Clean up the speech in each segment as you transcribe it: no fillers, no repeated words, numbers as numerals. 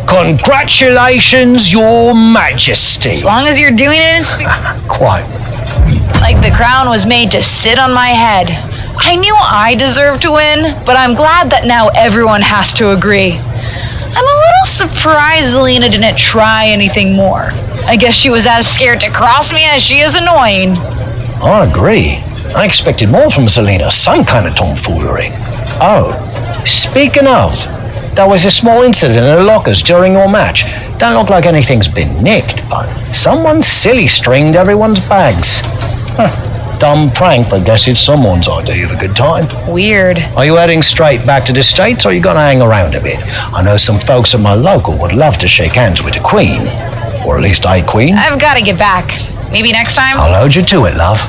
Congratulations, Your Majesty. As long as you're doing it in Quite. like the crown was made to sit on my head. I knew I deserved to win, but I'm glad that now everyone has to agree. I'm a little surprised Lena didn't try anything more. I guess she was as scared to cross me as she is annoying. I agree. I expected more from Selena, some kind of tomfoolery. Oh, speaking of, there was a small incident in the lockers during your match. Don't look like anything's been nicked, but someone silly stringed everyone's bags. Dumb prank, but guess it's someone's idea of a good time. Weird. Are you heading straight back to the States, or are you gonna hang around a bit? I know some folks at my local would love to shake hands with the Queen. Or at least a Queen. I've got to get back. Maybe next time? I'll hold you to it, love.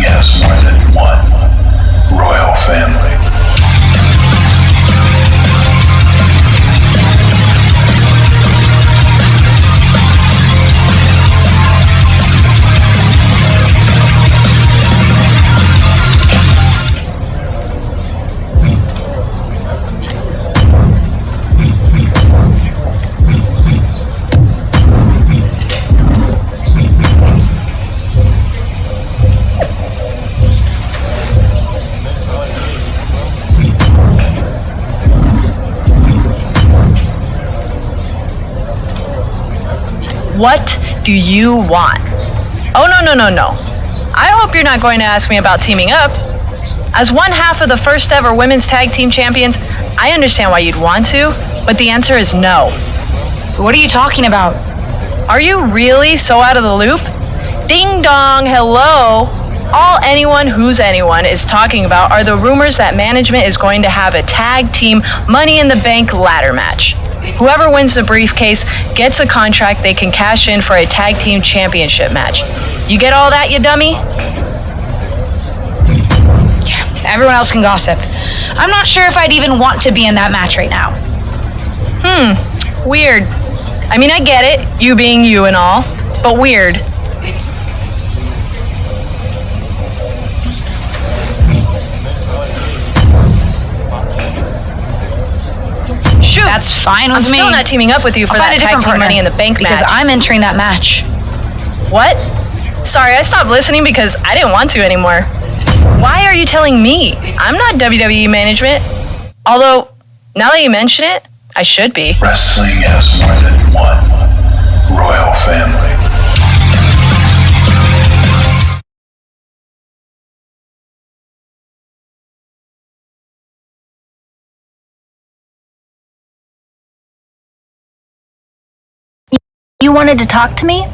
has more than one royal family. What do you want? Oh, no. I hope you're not going to ask me about teaming up. As one half of the first ever women's tag team champions, I understand why you'd want to, but the answer is no. What are you talking about? Are you really so out of the loop? Ding dong, hello. All anyone is talking about are the rumors that management is going to have a tag team Money in the Bank ladder match. Whoever wins the briefcase gets a contract they can cash in for a tag team championship match. You get all that, you dummy? Everyone else can gossip. I'm not sure if I'd even want to be in that match right now. Weird. I mean, I get it, you being you and all, but weird. Shoot, that's fine with me. I'm still not teaming up with you for that tag team Money in the Bank match. Because I'm entering that match. What? Sorry, I stopped listening because I didn't want to anymore. Why are you telling me? I'm not WWE management. Although, now that you mention it, I should be. Wrestling has more than one royal family. You wanted to talk to me?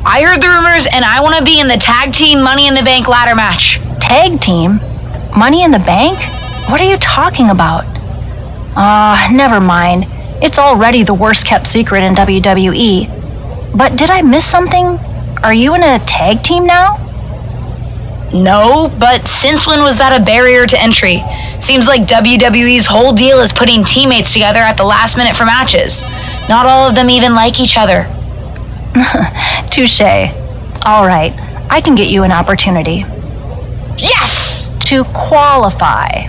I heard the rumors and I want to be in the tag team Money in the Bank ladder match. Tag team? Money in the Bank? What are you talking about? Never mind. It's already the worst kept secret in WWE. But did I miss something? Are you in a tag team now? No, but since when was that a barrier to entry? Seems like WWE's whole deal is putting teammates together at the last minute for matches. Not all of them even like each other. Touché. All right, I can get you an opportunity. Yes! To qualify.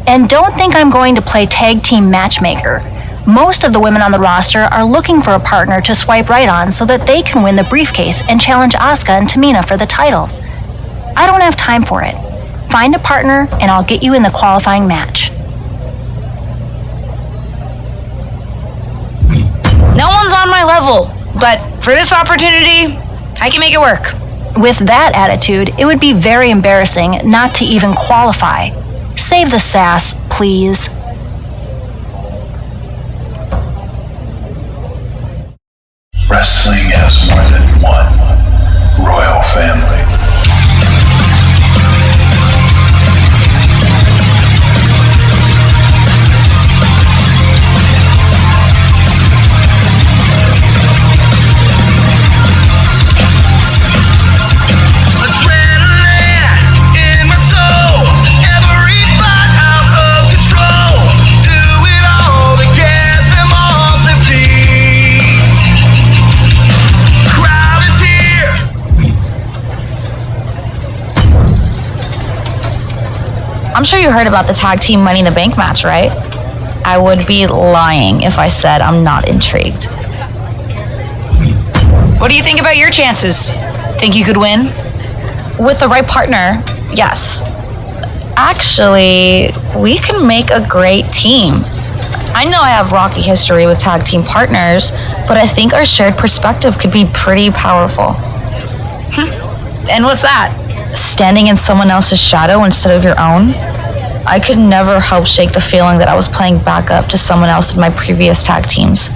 And don't think I'm going to play tag team matchmaker. Most of the women on the roster are looking for a partner to swipe right on so that they can win the briefcase and challenge Asuka and Tamina for the titles. I don't have time for it. Find a partner and I'll get you in the qualifying match. No one's on my level, but for this opportunity, I can make it work. With that attitude, it would be very embarrassing not to even qualify. Save the sass, please. Wrestling has more than one royal family. I'm sure you heard about the tag team Money in the Bank match, right? I would be lying if I said I'm not intrigued. What do you think about your chances? Think you could win? With the right partner, yes. Actually, we can make a great team. I know I have rocky history with tag team partners, but I think our shared perspective could be pretty powerful. And what's that? Standing in someone else's shadow instead of your own? I could never help shake the feeling that I was playing backup to someone else in my previous tag teams.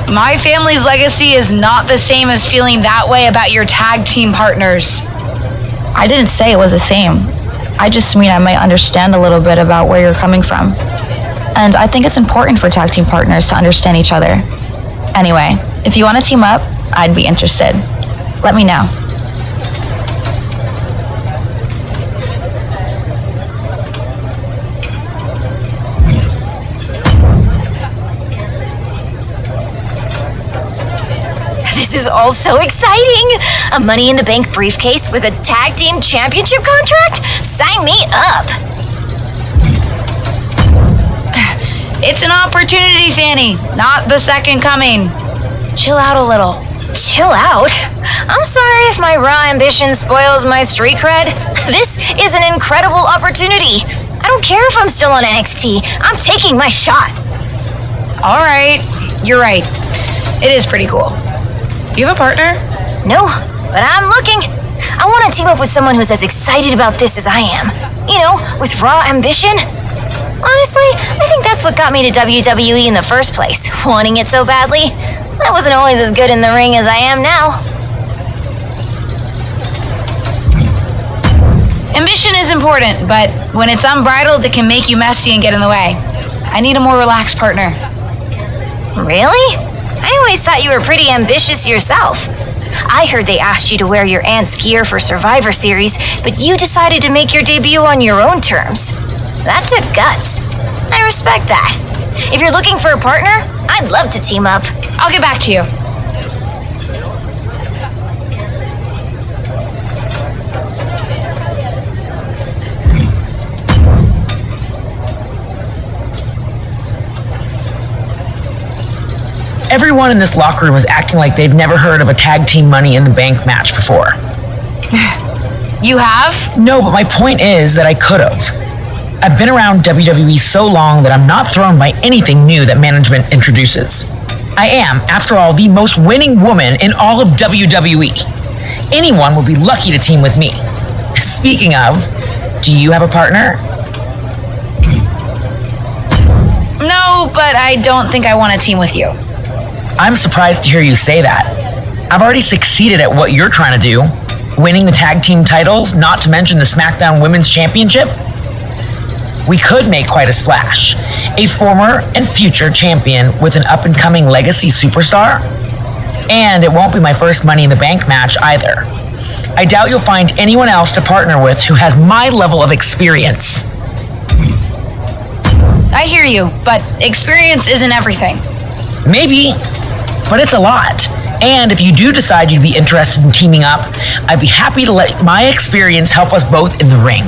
My family's legacy is not the same as feeling that way about your tag team partners. I didn't say it was the same. I just mean I might understand a little bit about where you're coming from. And I think it's important for tag team partners to understand each other. Anyway, if you want to team up, I'd be interested. Let me know. This is all so exciting! A Money in the Bank briefcase with a tag team championship contract? Sign me up! It's an opportunity, Fanny, not the second coming. Chill out a little. Chill out? I'm sorry if my raw ambition spoils my street cred. This is an incredible opportunity. I don't care if I'm still on NXT. I'm taking my shot. All right, you're right. It is pretty cool. You have a partner? No, but I'm looking. I want to team up with someone who's as excited about this as I am. You know, with raw ambition. Honestly, I think that's what got me to WWE in the first place, wanting it so badly. I wasn't always as good in the ring as I am now. Ambition is important, but when it's unbridled, it can make you messy and get in the way. I need a more relaxed partner. Really? I always thought you were pretty ambitious yourself. I heard they asked you to wear your aunt's gear for Survivor Series, but you decided to make your debut on your own terms. That took guts. I respect that. If you're looking for a partner, I'd love to team up. I'll get back to you. Everyone in this locker room is acting like they've never heard of a tag team Money in the Bank match before. You have? No, but my point is that I could have. I've been around WWE so long that I'm not thrown by anything new that management introduces. I am, after all, the most winning woman in all of WWE. Anyone would be lucky to team with me. Speaking of, do you have a partner? No, but I don't think I want to team with you. I'm surprised to hear you say that. I've already succeeded at what you're trying to do, winning the tag team titles, not to mention the SmackDown Women's Championship. We could make quite a splash. A former and future champion with an up-and-coming legacy superstar. And it won't be my first Money in the Bank match either. I doubt you'll find anyone else to partner with who has my level of experience. I hear you, but experience isn't everything. Maybe, but it's a lot. And if you do decide you'd be interested in teaming up, I'd be happy to let my experience help us both in the ring.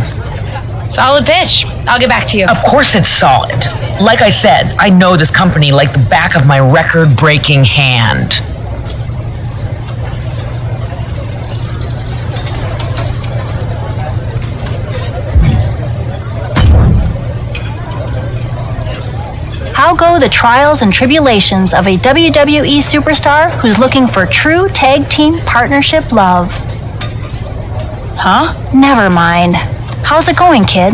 Solid pitch. I'll get back to you. Of course it's solid. Like I said, I know this company like the back of my record-breaking hand. How go the trials and tribulations of a WWE superstar who's looking for true tag team partnership love? Huh? Never mind. How's it going, kid?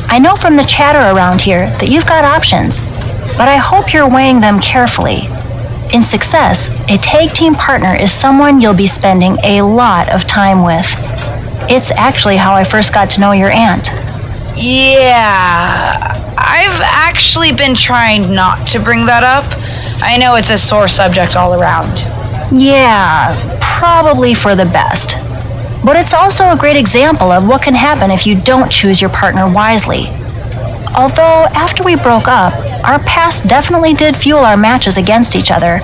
I know from the chatter around here that you've got options, but I hope you're weighing them carefully. In success, a tag team partner is someone you'll be spending a lot of time with. It's actually how I first got to know your aunt. Yeah, I've actually been trying not to bring that up. I know it's a sore subject all around. Yeah, probably for the best. But it's also a great example of what can happen if you don't choose your partner wisely. Although, after we broke up, our past definitely did fuel our matches against each other.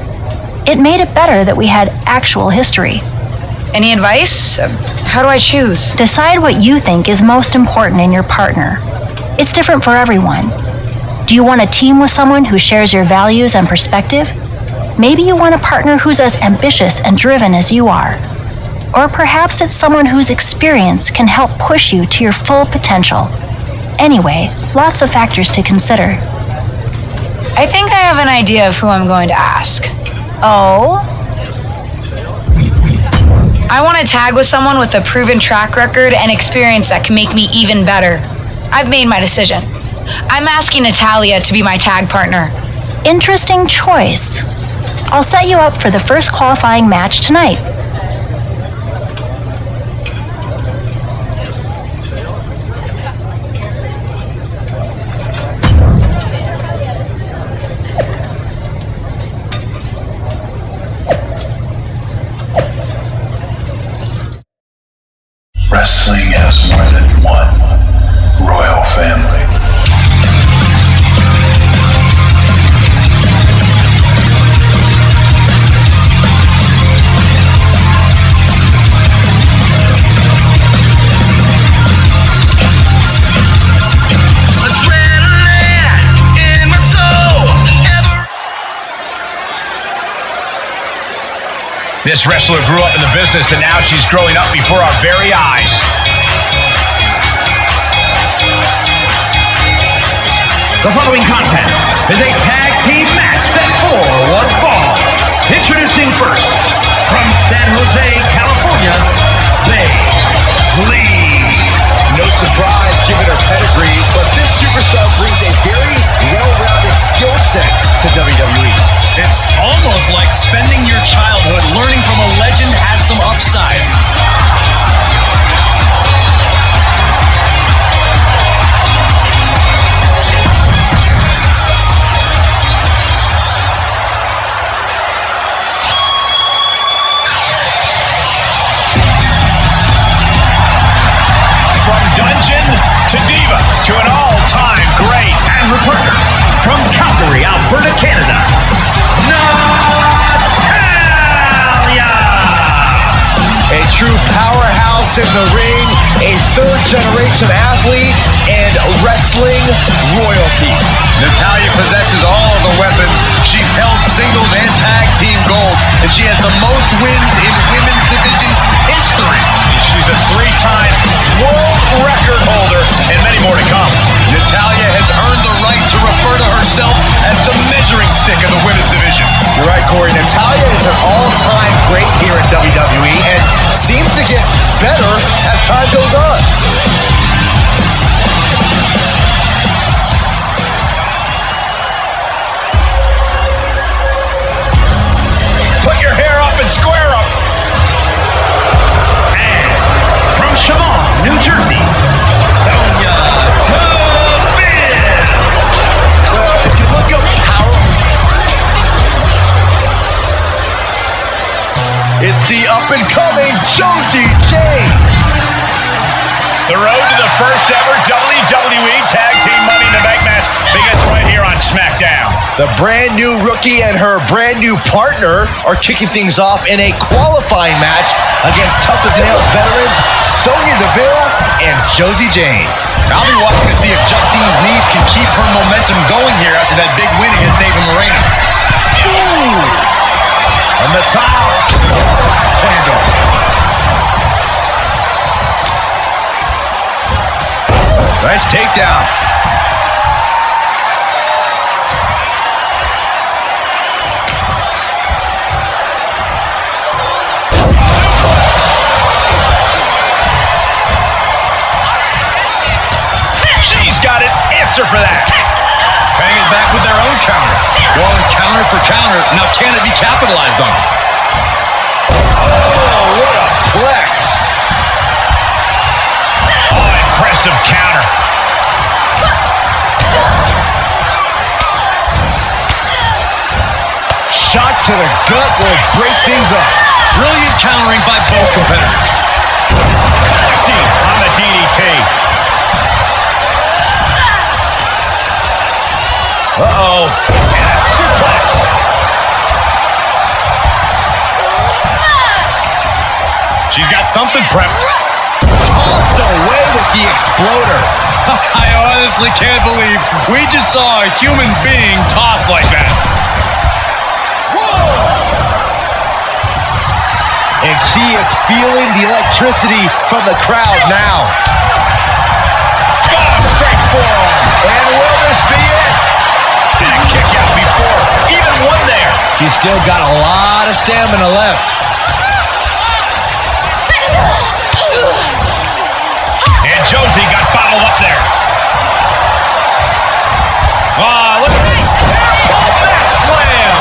It made it better that we had actual history. Any advice? How do I choose? Decide what you think is most important in your partner. It's different for everyone. Do you want a team with someone who shares your values and perspective? Maybe you want a partner who's as ambitious and driven as you are. Or perhaps it's someone whose experience can help push you to your full potential. Anyway, lots of factors to consider. I think I have an idea of who I'm going to ask. Oh? I want to tag with someone with a proven track record and experience that can make me even better. I've made my decision. I'm asking Natalia to be my tag partner. Interesting choice. I'll set you up for the first qualifying match tonight. has more than one royal family. This wrestler grew up in the business and now she's growing up before our very eyes. The following contest is a tag team match set for one fall. Introducing first, from San Jose, California, Bayley. No surprise given her pedigree, but this superstar brings a very well-rounded skill set to WWE. It's almost like spending your childhood learning from a legend has some upside. From dungeon to diva to an all-time great, and her partner from Calgary, Alberta, Canada, Natalya! A true powerhouse in the ring, a third-generation athlete, and wrestling royalty. Natalya possesses all of the weapons. She's held singles and tag team gold, and she has the most wins in women's division history. She's a three-time world record holder and many more to come. Natalya has earned the right to refer to herself as the measuring stick of the women's division. You're right, Corey. Natalya is an all-time great here in WWE and seems to get better as time goes on. Put your hair up and square up. And from Chemung, New Jersey, Sonya Deville. Well, if you look up power, it's the up-and-coming Josie Jane. The road to the first ever WWE Tag Team Money in the Bank match begins right here on SmackDown. The brand new rookie and her brand new partner are kicking things off in a qualifying match against tough as nails veterans Sonya Deville and Josie Jane. I'll be watching to see if Justine's knees can keep her momentum going here after that big win against David Moreno. Ooh. On the top, axe handle. Nice takedown. She's got an answer for that. Banging back with their own counter. Going counter for counter. Now can it be capitalized on? Oh, what a plex. Oh, impressive counter. Shot to the gut will break things up. Brilliant countering by both competitors. Connecting on the DDT. Uh-oh. And a suplex. She's got something prepped. Tossed away with the exploder. I honestly can't believe we just saw a human being tossed like that. And she is feeling the electricity from the crowd now. Oh, straight forearm. And will this be it? Didn't kick out before. Even one there. She's still got a lot of stamina left. And Josie got bottled up there. Oh, look at that slam.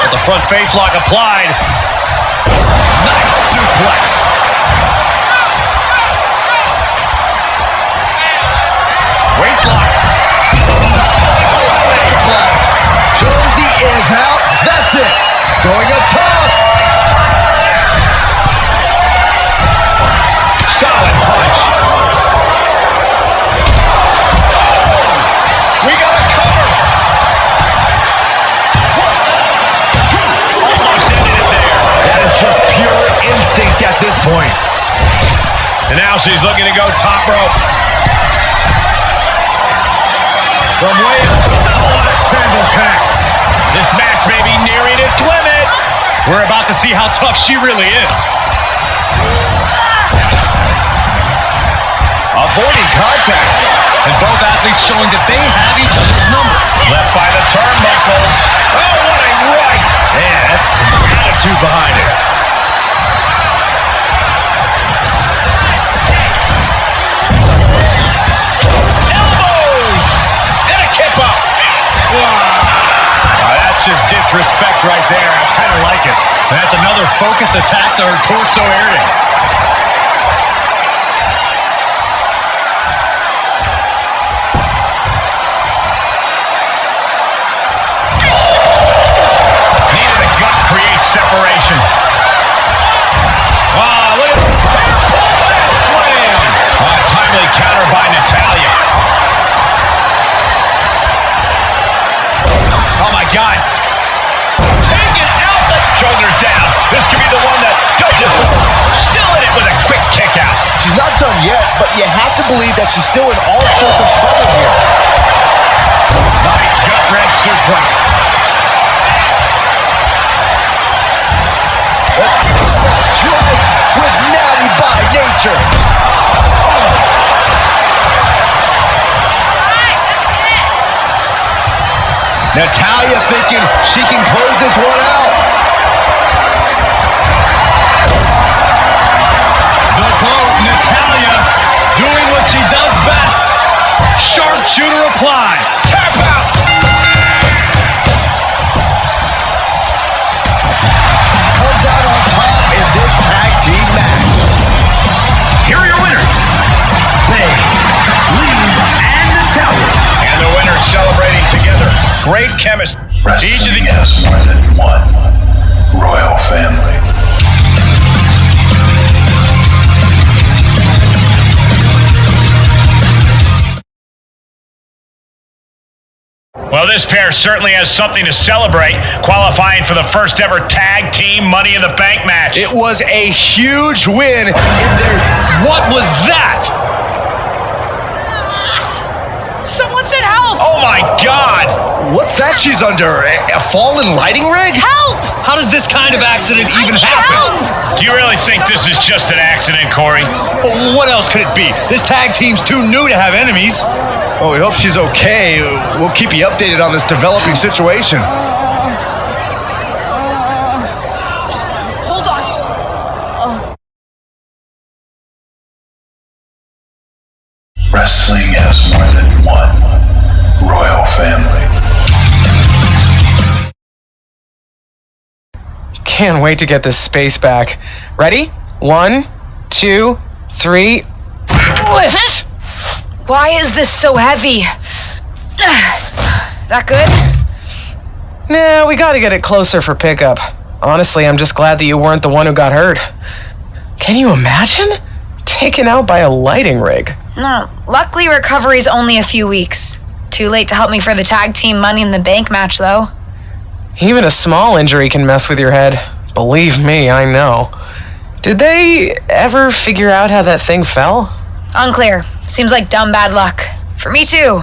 With the front face lock applied. Nice suplex. Waist lock. Josie is out. That's it. Going up top. Now she's looking to go top rope. From way up, double axe handle connects. This match may be nearing its limit. We're about to see how tough she really is. Avoiding contact. And both athletes showing that they have each other's number. Left by the turnbuckles. Oh, what a right! And some attitude behind it. Elbows! And a kip up. Wow, that's just disrespect right there. I kind of like it. And that's another focused attack to her torso area. Separation. Wow, look at that slam. Timely counter by Natalya. Oh my God. Taken out the shoulders down. This could be the one that does it. Still in it with a quick kick out. She's not done yet, but you have to believe that she's still in all sorts of trouble here. Nice gut-wrench suplex. Strikes with natty by nature. Natalya thinking she can close this one out. The boat, Natalya, doing what she does best. Sharpshooter apply. Tap out. Comes out on top in this tag team match. Here are your winners, Bayley and Natalya. And the winners celebrating together. Great chemistry. Wrestling has more than one royal family. Well, this pair certainly has something to celebrate, qualifying for the first ever tag team Money in the Bank match. It was a huge win in their... What was that? Someone said help! Oh my God! What's that she's under? A fallen lighting rig? Help! How does this kind of accident even happen? Do you really think this is just an accident, Corey? What else could it be? This tag team's too new to have enemies. Well, we hope she's okay. We'll keep you updated on this developing situation. Hold on. Wrestling has more than one royal family. Can't wait to get this space back. Ready? 1, 2, 3. Lift! Why is this so heavy? That good? Nah, we gotta get it closer for pickup. Honestly, I'm just glad that you weren't the one who got hurt. Can you imagine? Taken out by a lighting rig. No. Luckily, recovery's only a few weeks. Too late to help me for the tag team Money in the Bank match, though. Even a small injury can mess with your head. Believe me, I know. Did they ever figure out how that thing fell? Unclear. Seems like dumb bad luck. For me, too.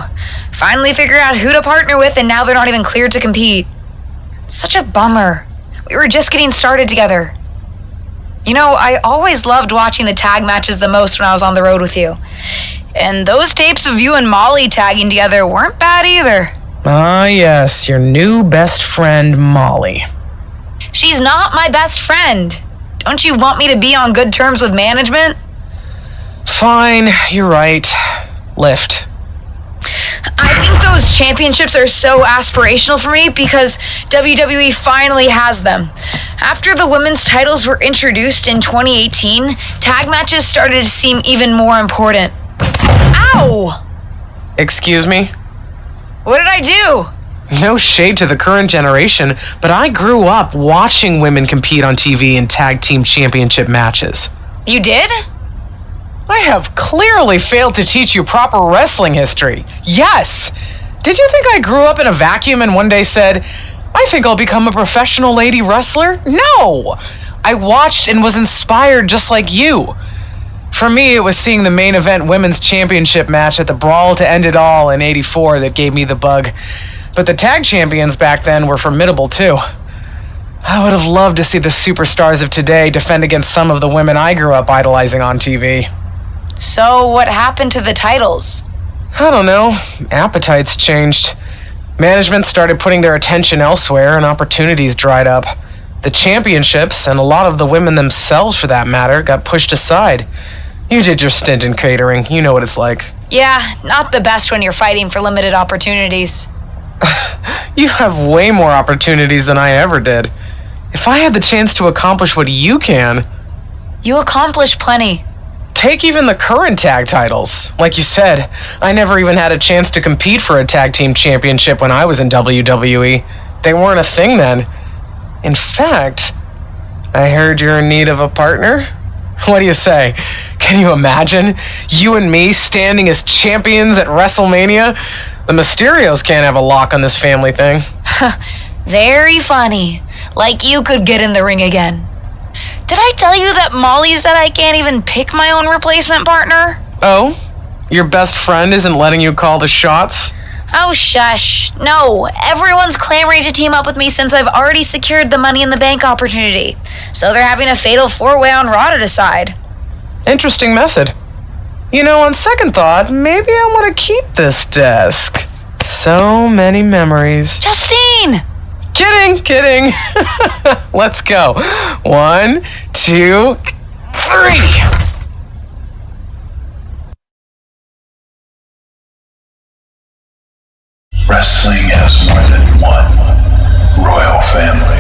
Finally figured out who to partner with, and now they're not even cleared to compete. Such a bummer. We were just getting started together. You know, I always loved watching the tag matches the most when I was on the road with you. And those tapes of you and Molly tagging together weren't bad either. Ah, yes, your new best friend, Molly. She's not my best friend. Don't you want me to be on good terms with management? Fine, you're right. Lift. I think those championships are so aspirational for me because WWE finally has them. After the women's titles were introduced in 2018, tag matches started to seem even more important. Ow! Excuse me? What did I do? No shade to the current generation, but I grew up watching women compete on TV in tag team championship matches. You did? I have clearly failed to teach you proper wrestling history. Yes! Did you think I grew up in a vacuum and one day said, I think I'll become a professional lady wrestler? No! I watched and was inspired just like you. For me, it was seeing the main event women's championship match at the Brawl to End It All in '84 that gave me the bug. But the tag champions back then were formidable too. I would have loved to see the superstars of today defend against some of the women I grew up idolizing on TV. So what happened to the titles? I don't know. Appetites changed. Management started putting their attention elsewhere and opportunities dried up. The championships, and a lot of the women themselves for that matter, got pushed aside. You did your stint in catering. You know what it's like. Yeah, not the best when you're fighting for limited opportunities. You have way more opportunities than I ever did. If I had the chance to accomplish what you can... You accomplished plenty. Take even the current tag titles. Like you said, I never even had a chance to compete for a tag team championship when I was in WWE. They weren't a thing then. In fact, I heard you're in need of a partner? What do you say? Can you imagine? You and me standing as champions at WrestleMania? The Mysterios can't have a lock on this family thing. Very funny. Like you could get in the ring again. Did I tell you that Molly said I can't even pick my own replacement partner? Oh? Your best friend isn't letting you call the shots? Oh, shush. No, everyone's clamoring to team up with me since I've already secured the Money in the Bank opportunity. So they're having a fatal four-way on Raw to decide. Interesting method. You know, on second thought, maybe I want to keep this desk. So many memories. Justine! Kidding. Let's go. 1, 2, 3. Wrestling has more than one royal family.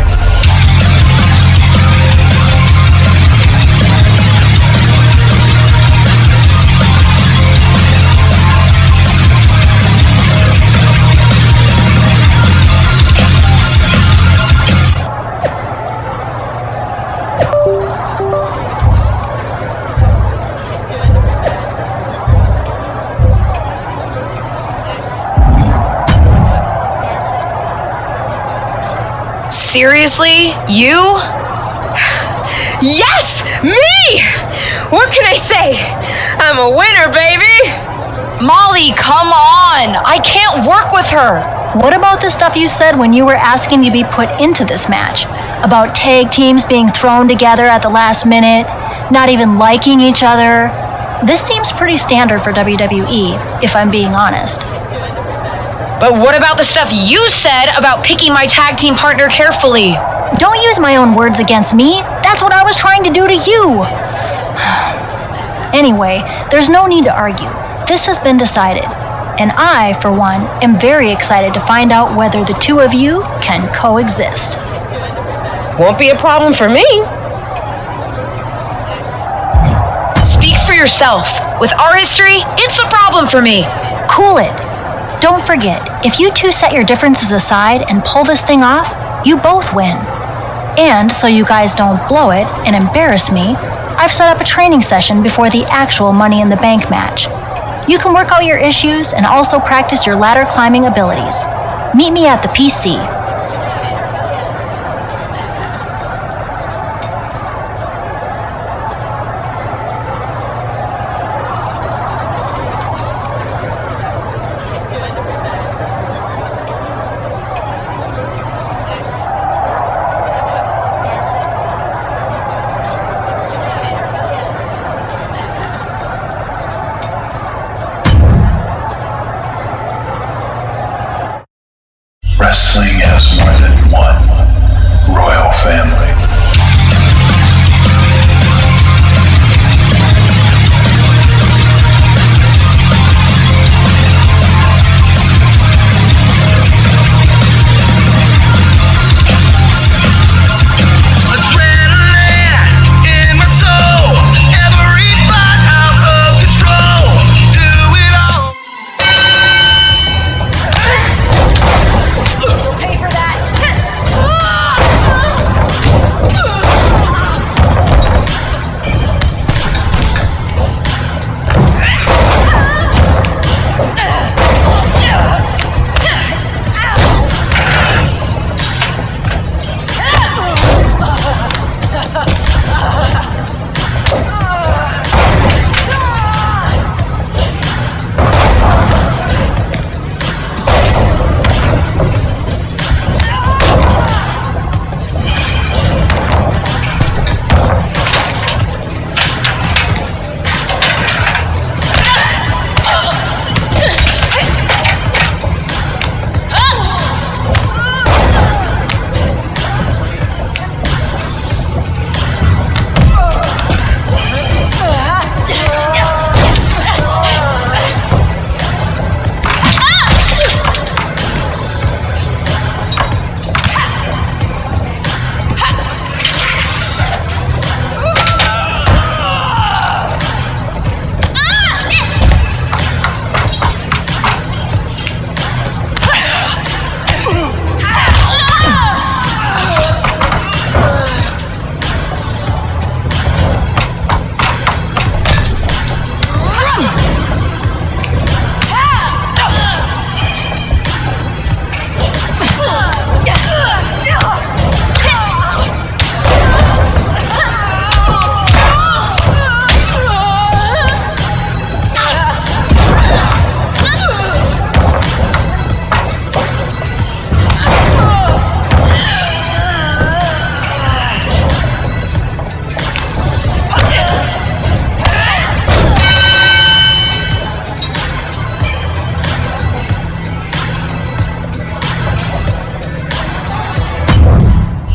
Seriously? You? Yes! Me! What can I say? I'm a winner, baby! Molly, come on! I can't work with her! What about the stuff you said when you were asking to be put into this match? About tag teams being thrown together at the last minute, not even liking each other? This seems pretty standard for WWE, if I'm being honest. But what about the stuff you said about picking my tag team partner carefully? Don't use my own words against me. That's what I was trying to do to you. Anyway, there's no need to argue. This has been decided. And I, for one, am very excited to find out whether the two of you can coexist. Won't be a problem for me. Speak for yourself. With our history, it's a problem for me. Cool it. Don't forget, if you two set your differences aside and pull this thing off, you both win. And so you guys don't blow it and embarrass me, I've set up a training session before the actual Money in the Bank match. You can work out your issues and also practice your ladder climbing abilities. Meet me at the PC. Wrestling has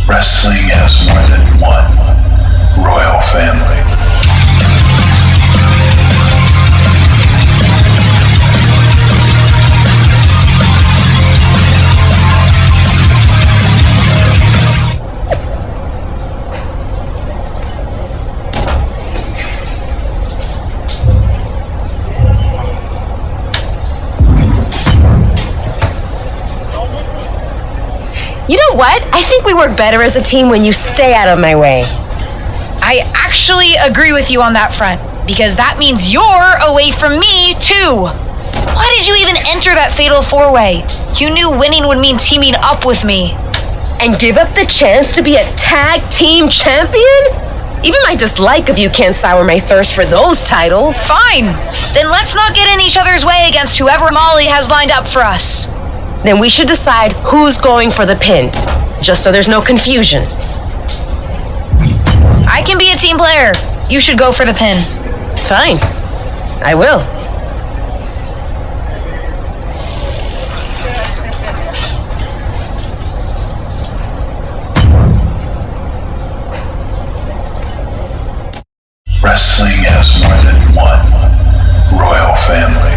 Wrestling has more than one royal family. You know what? I think we work better as a team when you stay out of my way. I actually agree with you on that front, because that means you're away from me, too. Why did you even enter that fatal four-way? You knew winning would mean teaming up with me. And give up the chance to be a tag team champion? Even my dislike of you can't sour my thirst for those titles. Fine. Then let's not get in each other's way against whoever Molly has lined up for us. Then we should decide who's going for the pin, just so there's no confusion. I can be a team player. You should go for the pin. Fine. I will. Wrestling has more than one royal family.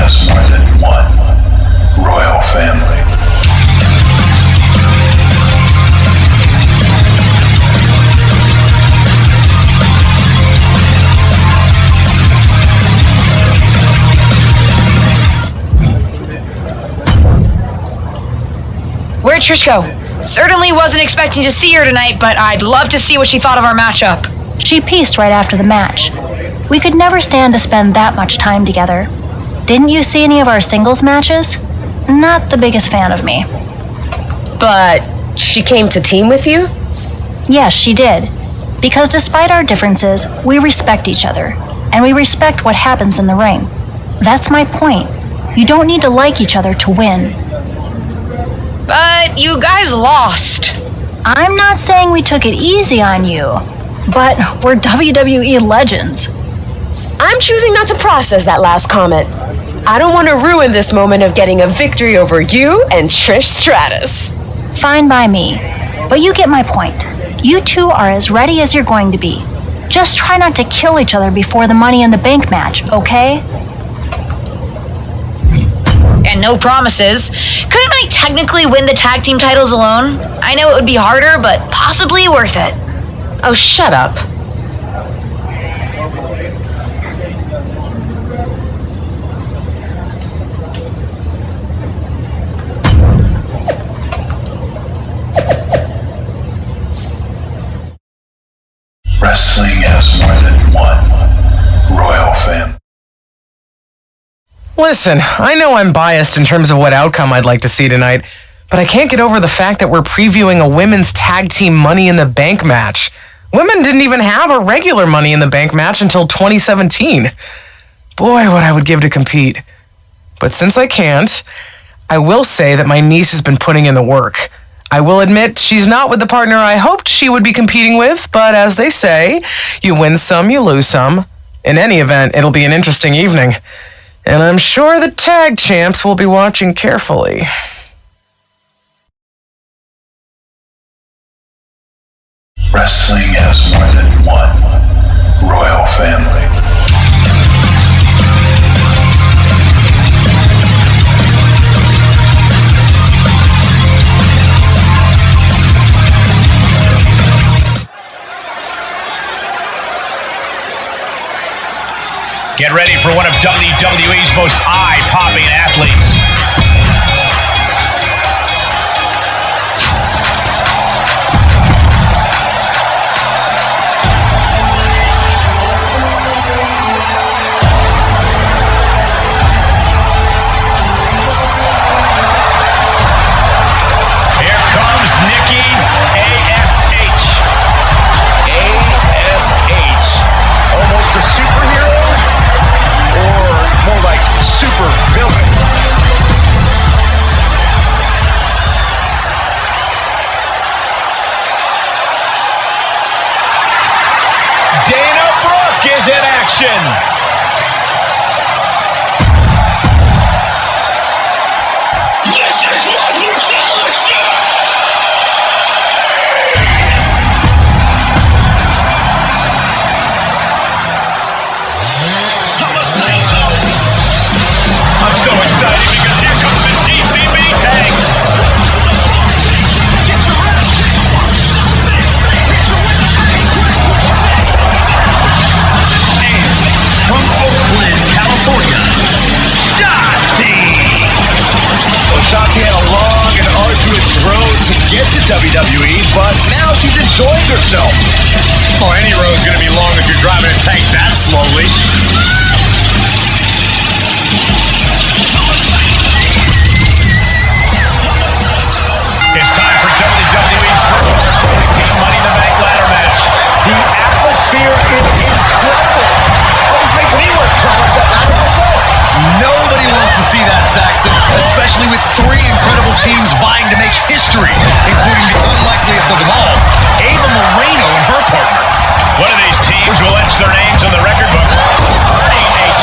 has more than one royal family. Where'd Trish go? Certainly wasn't expecting to see her tonight, but I'd love to see what she thought of our matchup. She pieced right after the match. We could never stand to spend that much time together. Didn't you see any of our singles matches? Not the biggest fan of me. But she came to team with you? Yes, she did. Because despite our differences, we respect each other, and we respect what happens in the ring. That's my point. You don't need to like each other to win. But you guys lost. I'm not saying we took it easy on you, but we're WWE legends. I'm choosing not to process that last comment. I don't want to ruin this moment of getting a victory over you and Trish Stratus. Fine by me, but you get my point. You two are as ready as you're going to be. Just try not to kill each other before the Money in the Bank match, okay? And no promises. Couldn't I technically win the tag team titles alone? I know it would be harder, but possibly worth it. Oh, shut up. Wrestling has more than one royal family. Listen, I know I'm biased in terms of what outcome I'd like to see tonight, but I can't get over the fact that we're previewing a women's tag team Money in the Bank match. Women didn't even have a regular Money in the Bank match until 2017. Boy, what I would give to compete. But since I can't, I will say that my niece has been putting in the work. I will admit she's not with the partner I hoped she would be competing with, but as they say, you win some, you lose some. In any event, it'll be an interesting evening. And I'm sure the tag champs will be watching carefully. Wrestling has more than one royal family. Get ready for one of WWE's most eye-popping athletes. Here comes Nikki A.S.H. A.S.H. Almost a superhero? Or more like super villain. Dana Brooke is in action. This is what you challenge you. I'm so excited because here comes the DCB tag. And from Oakland, California, Shotzi. Well, Shotzi had a long and arduous road to get to WWE, but now she's enjoying herself. Oh, any road's gonna be long if you're driving a tank that slowly. It's time for WWE's first tag team Money in the Bank ladder match. The atmosphere is incredible. Always makes me want to climb up that ladder myself. Nobody wants to see that, Saxton, especially with three incredible teams vying to make history, including the unlikeliest of them all, Ava Moreno and her partner. One of these teams will etch their names in the record books, earning a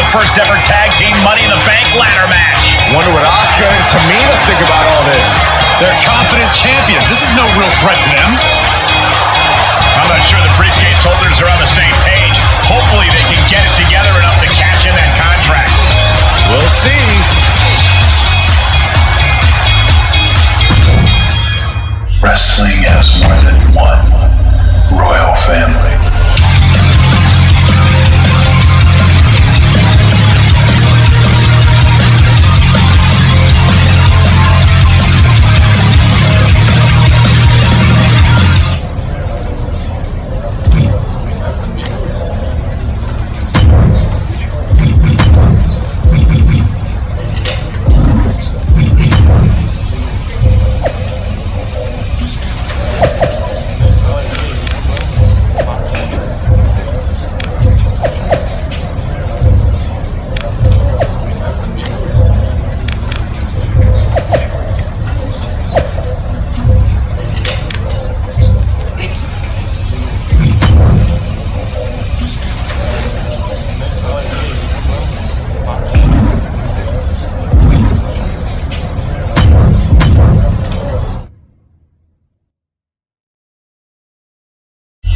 first ever tag team Money in the Bank ladder match. Wonder what Asuka and Tamina think about all this. They're confident champions. This is no real threat to them. I'm not sure the briefcase holders are on the same page. Hopefully they can get it together enough to cash in that contract. We'll see. Wrestling has more than one royal family.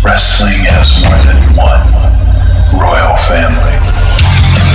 Wrestling has more than